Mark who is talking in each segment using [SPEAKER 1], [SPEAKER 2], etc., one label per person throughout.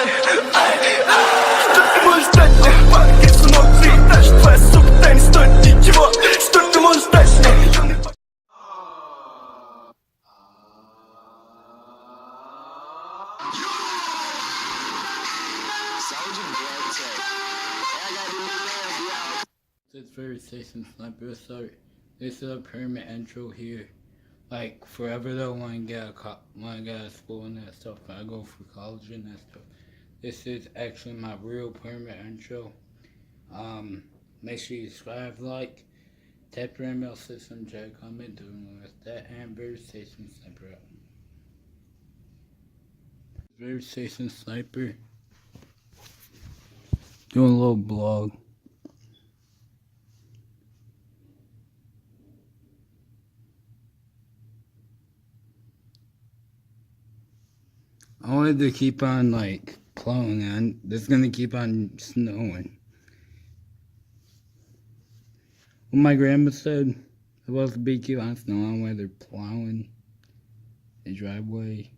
[SPEAKER 1] Что ты можешь дать мне? Парки смотри, даже твоя сука не стоит ничего. Что ты можешь дать мне?
[SPEAKER 2] This very station sniper, sorry. This is a permanent intro here. Like forever though, when I get a school and that stuff, when I go for college and that stuff. This is actually my real permanent intro. Make sure you subscribe, like, tap your email system, check, comment, doing with that, and very station sniper out. Very station sniper. Doing a little blog. I wanted to keep on like plowing on. It's gonna keep on snowing. What my grandma said about the big keep on snowing while they're plowing the driveway.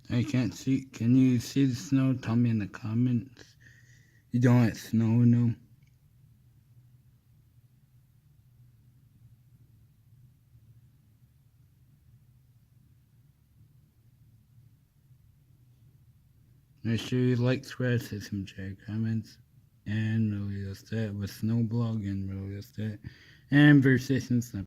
[SPEAKER 2] I can't see. Can you see the snow? Tell me in the comments. You don't want snow, no? Make sure you like, subscribe, system, check, comments, and really just that with snow blog and really just that. And Versation Snap.